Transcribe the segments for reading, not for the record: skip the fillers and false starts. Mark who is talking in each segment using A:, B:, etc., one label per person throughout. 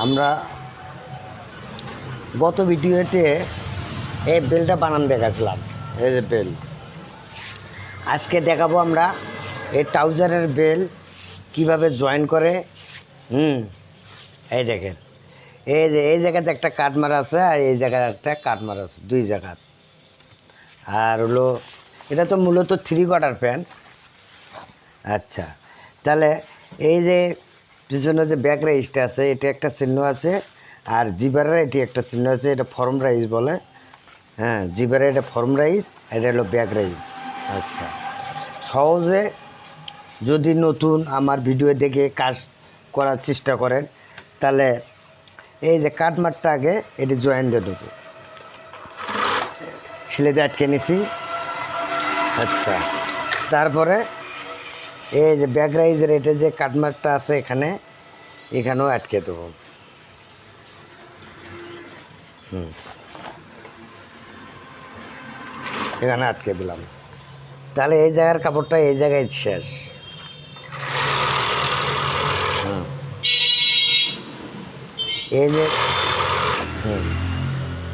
A: আমরা গত ভিডিওতে এই বেলটা বানান দেখাছিলাম, এই যে বেল। আজকে দেখাবো আমরা এই ট্রাউজারের বেল কিভাবে জয়েন করে। এই দেখেন, এই যে এই জায়গাতে একটা কাট মারা আছে আর এই জায়গায় একটা কাট মারা আছে, দুই জায়গা। আর হলো এটা তো মূলত 3/4 প্যান্ট। আচ্ছা, তাহলে এই যে পিছনে যে ব্যাক রাইসটা আছে, এটা একটা চিহ্ন আছে, আর জিবারের এটি একটা চিহ্ন আছে, এটা ফর্ম রাইস বলে। হ্যাঁ, জিবারের এটা ফর্ম রাইস, এটা হলো ব্যাক রাইস। আচ্ছা, সহজে যদি নতুন আমার ভিডিও দেখে কাজ করার চেষ্টা করেন, তাহলে এই যে কাটমারটা আগে এটি জয়েন দিয়ে দেবো, সেলেতে আটকে নিছি। আচ্ছা, তারপরে এই যে ব্যাক রাইজের এটা যে কাটমারটা আছে এখানেও আটকে দেবো। এখানে আটকে দিলাম। তাহলে এই জায়গার কাপড়টা এই জায়গায় শেষ। এই যে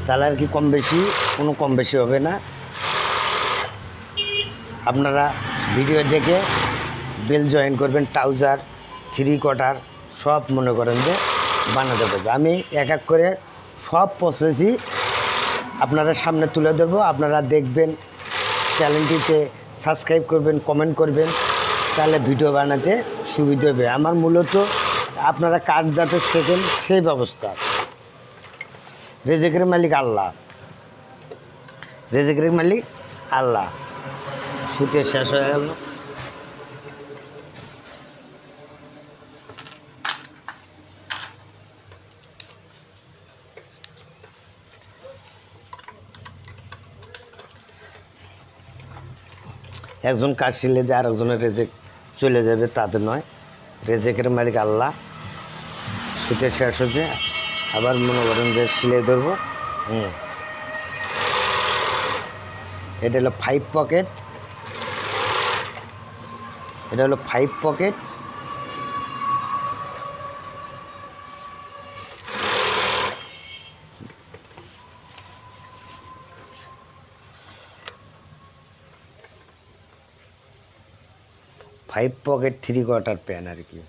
A: তাহলে আর কি কম বেশি কোনো কম বেশি হবে না। আপনারা ভিডিও দেখে বেল জয়েন করবেন, ট্রাউজার 3/4 সব মনে করেন যে বানাতে পারবে। আমি এক এক করে সব প্রসেসই আপনারা সামনে তুলে ধরবো, আপনারা দেখবেন, চ্যানেলটিতে সাবস্ক্রাইব করবেন, কমেন্ট করবেন, তাহলে ভিডিও বানাতে সুবিধা হবে। আমার মূলত আপনারা কাজ যাতে শেখেন সেই ব্যবস্থা। রেজেকের মালিক আল্লাহ, রেজেকের মালিক আল্লাহ। সুতে শেষ হয়ে গেল। একজন কাজ শিলে দিয়ে আর একজনের রেজেক চলে যাবে, তাতে নয়। রেজেকের মালিক আল্লাহ। সুতে শেষ হচ্ছে, আবার মনে করেন যে সিলে ধরবো। এটা হলো 5 পকেট, এটা হলো 5 পকেট। ফাইভ পকেট 3/4 প্যান আর কি।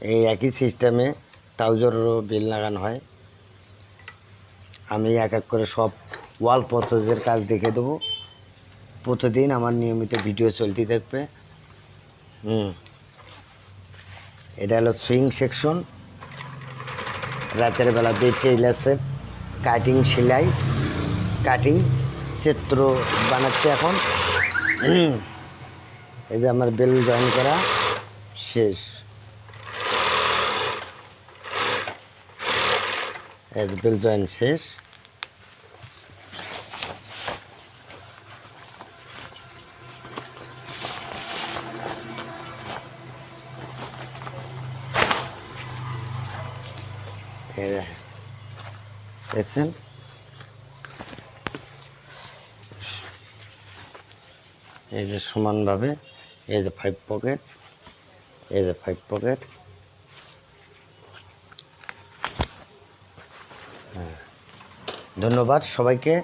A: এই একই সিস্টেমে ট্রাউজারেরও বেল লাগানো হয়। আমি এক এক করে সব ওয়াল প্রসেসের কাজ দেখে দেবো। প্রতিদিন আমার নিয়মিত ভিডিও চলতে থাকবে। এটা হলো সুইং সেকশন। রাতের বেলা দুই টেইলার্সের কাটিং, সেলাই, কাটিং চিত্র বানাচ্ছে এখন। এই যে আমার বেল জয়েন করা শেষ। বেল জয়েন শেষ। দেখছেন, এই যে সমানভাবে, এই যে 5 পকেট, এই যে 5 পকেট। ধন্যবাদ সবাইকে।